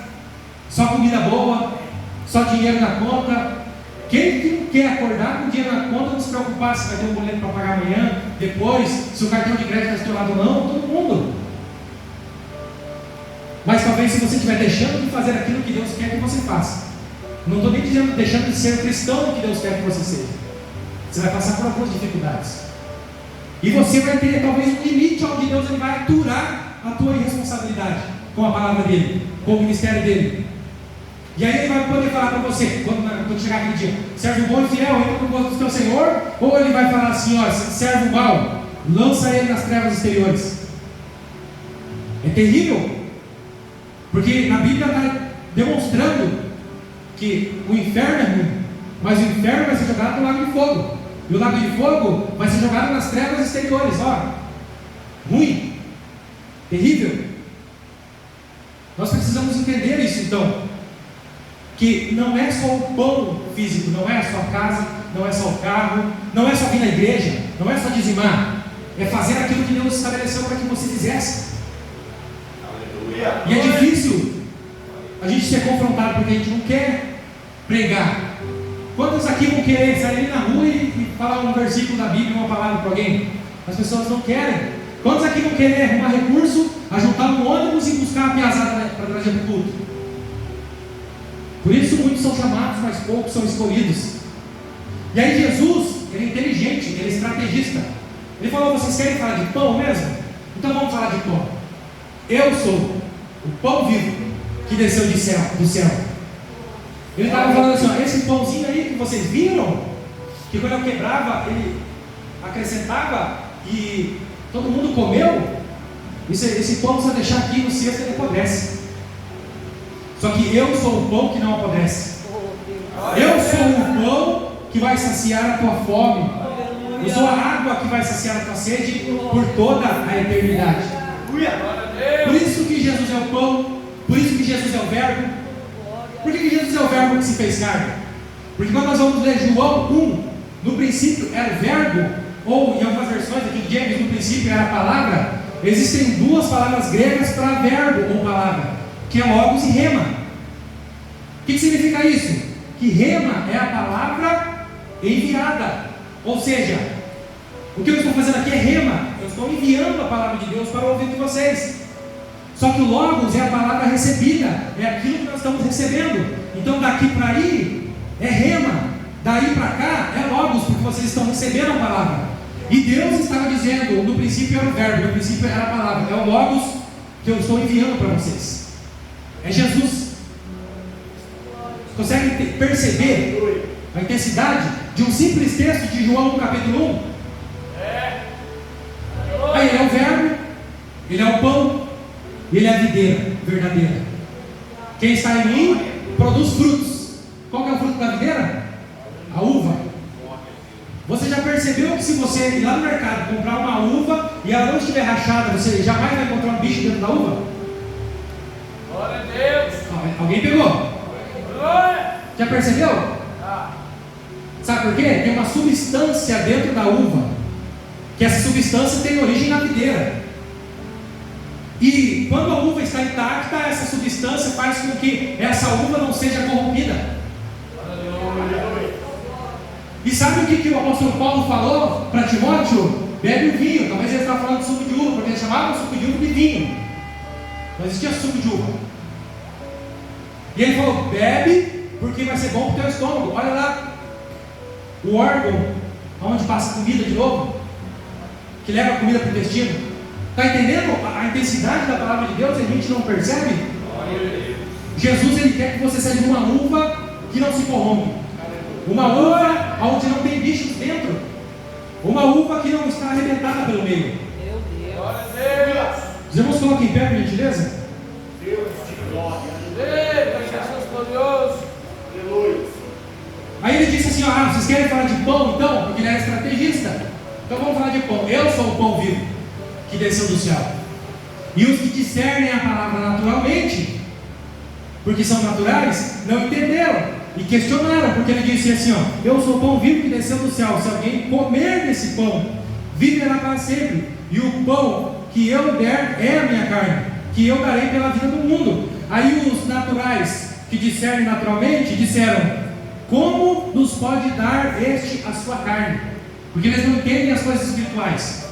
[SPEAKER 1] só comida boa, só dinheiro na conta. Quem que não quer acordar com dinheiro na conta, não se preocupar se vai ter um boleto para pagar amanhã, depois, se o cartão de crédito está estourado ou não? Todo mundo. Mas talvez se você estiver deixando de fazer aquilo que Deus quer que você faça, não estou nem dizendo deixando de ser cristão que Deus quer que você seja, você vai passar por algumas dificuldades, e você vai ter talvez um limite onde Deus ele vai aturar a tua irresponsabilidade com a palavra dele, com o ministério dele. E aí ele vai poder falar para você, quando chegar aquele dia: servo bom e fiel, entra no gosto do teu Senhor. Ou ele vai falar assim: servo mau, lança ele nas trevas exteriores. É terrível, porque na Bíblia está demonstrando que o inferno é ruim, mas o inferno vai ser jogado no lago de fogo, e o lago de fogo vai ser jogado nas trevas exteriores. Ruim, terrível. Nós precisamos entender isso então, que não é só o pão físico, não é só a casa, não é só o carro, não é só vir na igreja, não é só dizimar, é fazer aquilo que Deus estabeleceu para que você fizesse. E é difícil a gente ser confrontado, porque a gente não quer pregar. Quantos aqui vão querer sair na rua e falar um versículo da Bíblia, uma palavra para alguém? As pessoas não querem. Quantos aqui vão querer arrumar recurso, ajuntar um ônibus e buscar a piazada para trazer para o culto? Por isso muitos são chamados, mas poucos são escolhidos. E aí Jesus, ele é inteligente, ele é estrategista. Ele falou: vocês querem falar de pão mesmo? Então vamos falar de pão. Eu sou o pão vivo que desceu do céu. Ele estava falando assim, ó, esse pãozinho aí que vocês viram, que quando eu quebrava, ele acrescentava e todo mundo comeu, esse pão precisa deixar aqui no cesto, ele apodrece. Só que eu sou o pão que não apodrece. Eu sou o pão que vai saciar a tua fome. Eu sou a água que vai saciar a tua sede por toda a eternidade. Por isso que Jesus é o pão, por isso que Jesus é o verbo. Por que Jesus é o verbo que se fez carne? Porque quando nós vamos ler João 1, no princípio era o verbo, ou em algumas versões aqui de James, no princípio era a palavra. Existem duas palavras gregas para verbo ou palavra, que é logos e rema. O que significa isso? Que rema é a palavra enviada. Ou seja, o que eu estou fazendo aqui é rema. Eu estou enviando a palavra de Deus para o ouvido de vocês. Só que o logos é a palavra recebida, é aquilo que nós estamos recebendo. Então daqui para aí é rema, daí para cá é logos, porque vocês estão recebendo a palavra. E Deus estava dizendo, no princípio era o verbo, no princípio era a palavra, é o logos que eu estou enviando para vocês. É Jesus. Consegue perceber a intensidade de um simples texto de João capítulo 1? Aí ele é o verbo, ele é o pão, e ele é a videira verdadeira. Quem está em mim produz frutos. Qual que é o fruto da videira? A uva. Você já percebeu que se você ir lá no mercado comprar uma uva e ela não estiver rachada, você jamais vai encontrar um bicho dentro da uva?
[SPEAKER 3] Glória a Deus.
[SPEAKER 1] Alguém pegou?
[SPEAKER 3] Glória.
[SPEAKER 1] Já percebeu? Sabe por quê? Tem uma substância dentro da uva, que essa substância tem origem na videira. E quando a uva está intacta, essa substância faz com que essa uva não seja corrompida. E sabe o que o apóstolo Paulo falou para Timóteo? Bebe o vinho. Talvez ele estava falando de suco de uva, porque ele chamava o suco de uva de vinho. Não existia suco de uva. E ele falou, bebe, porque vai ser bom para o teu estômago. Olha lá, o órgão onde passa comida de novo, que leva a comida para o intestino. Está entendendo a intensidade da palavra de Deus? A gente não percebe? Jesus, ele quer que você seja uma uva que não se corrompe, uma uva onde não tem bichos dentro, uma uva que não está arrebentada pelo meio. Os irmãos coloquem em pé, por gentileza.
[SPEAKER 3] Deus de glória. Jesus glorioso. Aleluia.
[SPEAKER 1] Aí ele disse assim, vocês querem falar de pão então? Porque ele era estrategista. Então vamos falar de pão. Eu sou o pão vivo que desceu do céu. E os que discernem a palavra naturalmente, porque são naturais, não entenderam e questionaram, porque ele disse assim, eu sou o pão vivo que desceu do céu. Se alguém comer desse pão, viverá para sempre. E o pão que eu der é a minha carne, que eu darei pela vida do mundo. Aí os naturais que discernem naturalmente disseram, como nos pode dar este a sua carne? Porque eles não entendem as coisas espirituais.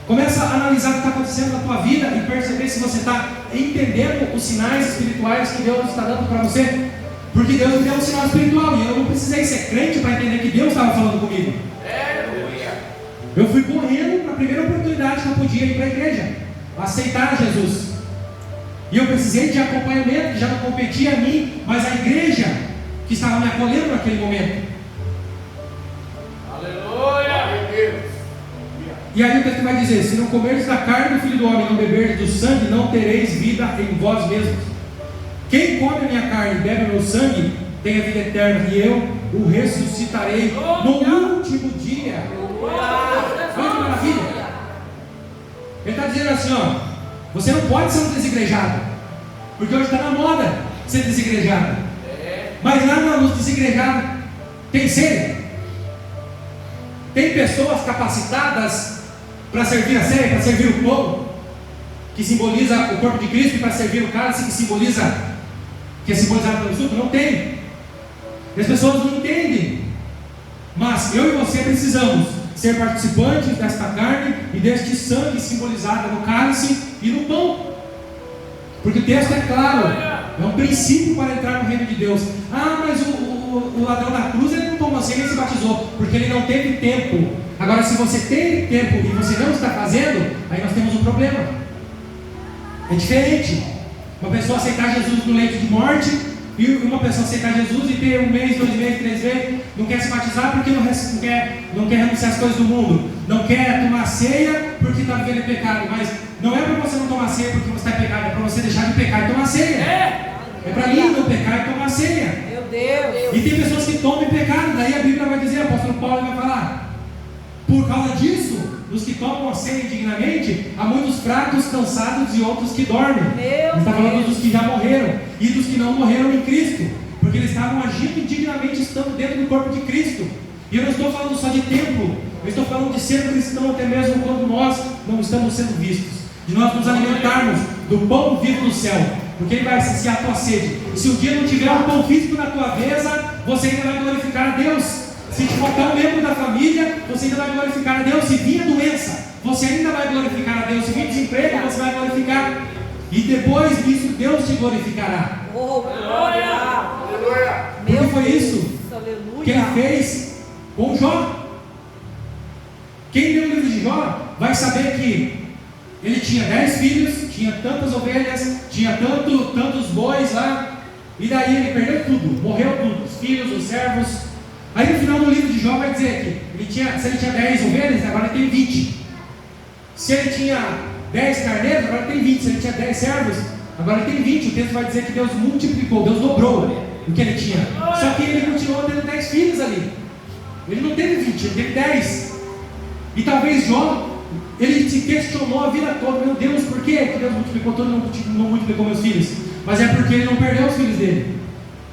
[SPEAKER 1] Começa a analisar o que está acontecendo na tua vida e perceber se você está entendendo os sinais espirituais que Deus está dando para você. Porque Deus me deu um sinal espiritual e eu não precisei ser crente para entender que Deus estava falando comigo. Eu fui correndo para a primeira oportunidade que eu podia ir para a igreja, aceitar Jesus. E eu precisei de acompanhamento, que já não competia a mim, mas a igreja que estava me acolhendo naquele momento.
[SPEAKER 3] Aleluia.
[SPEAKER 1] E aí o texto vai dizer, se não comerdes da carne do Filho do Homem, não beberdes do sangue, não tereis vida em vós mesmos. Quem come a minha carne e bebe o meu sangue, tem a vida eterna, e eu o ressuscitarei no último dia. Olha que maravilha. Ele está dizendo assim, você não pode ser um desigrejado, porque hoje está na moda ser desigrejado. Mas lá nos desigrejados tem sede. Tem pessoas capacitadas para servir a ceia, para servir o pão, que simboliza o corpo de Cristo, e para servir o cálice, que é simbolizado pelo suco. Não tem. E as pessoas não entendem. Mas eu e você precisamos ser participantes desta carne e deste sangue simbolizado no cálice e no pão. Porque o texto é claro, é um princípio para entrar no reino de Deus. Mas o ladrão da cruz, ele não tomou ceia, ele se batizou, porque ele não teve tempo. Agora, se você tem tempo e você não está fazendo, aí nós temos um problema. É diferente. Uma pessoa aceitar Jesus no leito de morte e uma pessoa aceitar Jesus e ter 1 mês, 2 meses, 3 meses, não quer se batizar porque não quer renunciar às coisas do mundo, não quer tomar ceia porque está vivendo em pecado, mas não é para você não tomar ceia porque você está em pecado, é para você deixar de pecar e tomar ceia. É para mim não pecar e tomar ceia.
[SPEAKER 2] Meu Deus.
[SPEAKER 1] E tem pessoas que tomam em pecado, daí a Bíblia vai dizer, o apóstolo Paulo vai falar, por causa disso, dos que tomam a ceia indignamente, há muitos fracos, cansados e outros que dormem. Ele está falando dos que já morreram e dos que não morreram em Cristo, porque eles estavam agindo indignamente, estando dentro do corpo de Cristo. E eu não estou falando só de templo, eu estou falando de ser cristão até mesmo quando nós não estamos sendo vistos, de nós nos alimentarmos do pão vivo do céu, porque ele vai saciar a tua sede. E se um dia não tiver um pão físico na tua mesa, você ainda vai glorificar a Deus. Se te faltar um membro da família, você ainda vai glorificar a Deus. Se vir a doença, você ainda vai glorificar a Deus. Se vir desemprego, você vai glorificar. E depois disso, Deus te glorificará.
[SPEAKER 2] Oh, glória!
[SPEAKER 3] Aleluia!
[SPEAKER 1] Porque foi isso
[SPEAKER 2] Aleluia.
[SPEAKER 1] que ele fez com Jó. Quem lê o livro de Jó vai saber que ele tinha 10 filhos, tinha tantas ovelhas, tinha tantos bois lá, e daí ele perdeu tudo, morreu tudo, os filhos, os servos. Aí no final do livro de Jó vai dizer que se ele tinha 10 ovelhas, agora ele tem 20. Se ele tinha 10 carneiros, agora ele tem 20. Se ele tinha 10 servos, agora ele tem 20. O texto vai dizer que Deus multiplicou, Deus dobrou o que ele tinha. Só que ele continuou tendo 10 filhos ali. Ele não teve 20, ele teve 10. E talvez Jó, ele se questionou a vida toda: meu Deus, por que Deus multiplicou tudo e não multiplicou meus filhos? Mas é porque ele não perdeu os filhos dele.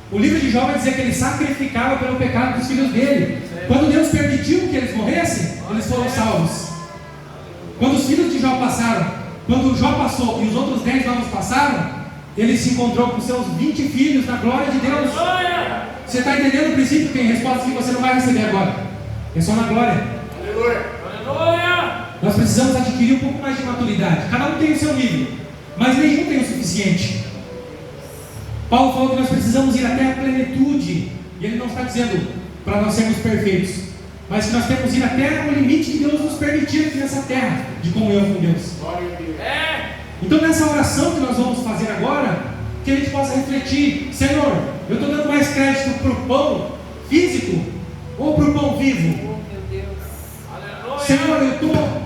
[SPEAKER 1] O livro de Jó vai dizer que ele sacrificava pelo pecado dos filhos dele. Quando Deus permitiu que eles morressem, eles foram salvos. Quando os filhos de Jó passaram, quando Jó passou e os outros 10 novos passaram, ele se encontrou com seus 20 filhos na glória de Deus. Você está entendendo o princípio? Tem respostas que você não vai receber agora, é só na glória.
[SPEAKER 3] Aleluia!
[SPEAKER 1] Nós precisamos adquirir um pouco mais de maturidade. Cada um tem o seu nível, mas nenhum tem o suficiente. Paulo falou que nós precisamos ir até a plenitude, e ele não está dizendo para nós sermos perfeitos, mas que nós temos que ir até o limite que Deus nos permitir aqui nessa terra, de comunhão com Deus. Então nessa oração que nós vamos fazer agora, que a gente possa refletir: Senhor, eu estou dando mais crédito para o pão físico ou para o pão vivo?
[SPEAKER 2] Oh, meu Deus.
[SPEAKER 1] Senhor, eu estou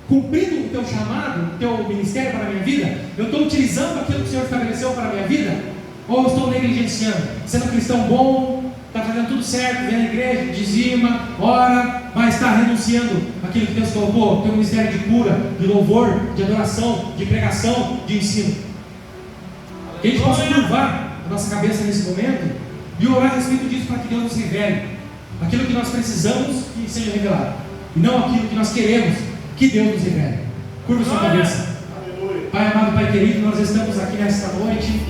[SPEAKER 1] cumprindo o teu chamado, o teu ministério para a minha vida? Eu estou utilizando aquilo que o Senhor estabeleceu para a minha vida? Ou estou negligenciando, sendo cristão bom, está fazendo tudo certo, vem à igreja, dizima, ora, mas está renunciando àquilo que Deus colocou, teu ministério de cura, de louvor, de adoração, de pregação, de ensino? Que a gente possa curvar a nossa cabeça nesse momento e orar a respeito disso, para que Deus nos revele aquilo que nós precisamos que seja revelado, e não aquilo que nós queremos que Deus nos revele. Curva sua cabeça. Pai amado, Pai querido, nós estamos aqui nesta noite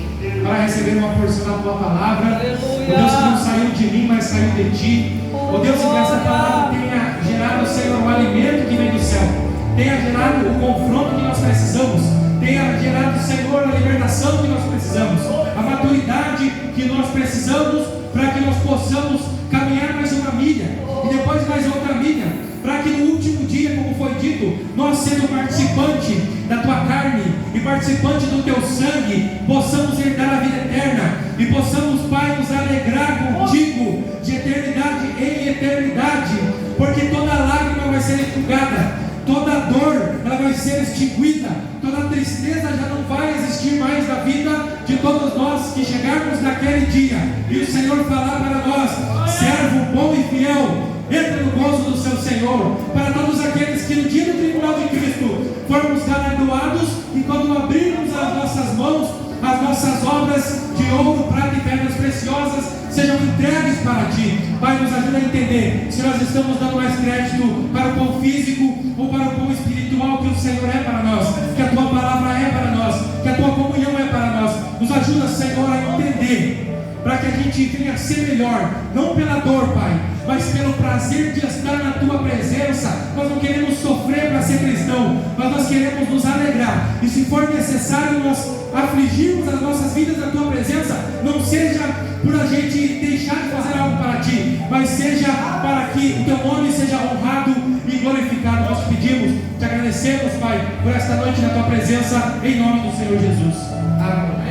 [SPEAKER 1] para receber uma porção da tua palavra. O Deus que não saiu de mim, mas saiu de ti. O Deus que essa palavra tenha gerado, Senhor, o alimento que vem do céu, tenha gerado o confronto que nós precisamos, tenha gerado, Senhor, a libertação que nós precisamos, a maturidade que nós precisamos, para que nós possamos caminhar mais uma milha e depois mais outra milha, para que no último dia, como foi dito, nós, sendo participante da tua carne e participante do teu sangue, possamos herdar a vida eterna e possamos, Pai, nos alegrar contigo de eternidade em eternidade, porque toda lágrima vai ser enxugada, toda dor ela vai ser extinguida, toda tristeza já não vai existir mais na vida de todos nós que chegarmos naquele dia e o Senhor falar para nós: servo bom e fiel, entra no gozo do seu Senhor. Para todos aqueles que no dia do tribunal de Cristo formos galardoados, e quando abrirmos as nossas mãos, as nossas obras de ouro, prata e pedras preciosas sejam entregues para ti. Pai, nos ajuda a entender se nós estamos dando mais crédito para o pão físico ou para o pão espiritual que o Senhor é para nós, que a tua palavra é para nós, que a tua comunhão é para nós. Nos ajuda, Senhor, a entender, para que a gente venha a ser melhor, não pela dor, Pai, mas pelo prazer de estar na tua presença. Nós não queremos sofrer para ser cristão, mas nós queremos nos alegrar, e se for necessário nós afligirmos as nossas vidas na tua presença, não seja por a gente deixar de fazer algo para ti, mas seja para que o teu nome seja honrado e glorificado. Nós te pedimos, te agradecemos, Pai, por esta noite na tua presença, em nome do Senhor Jesus. Amém.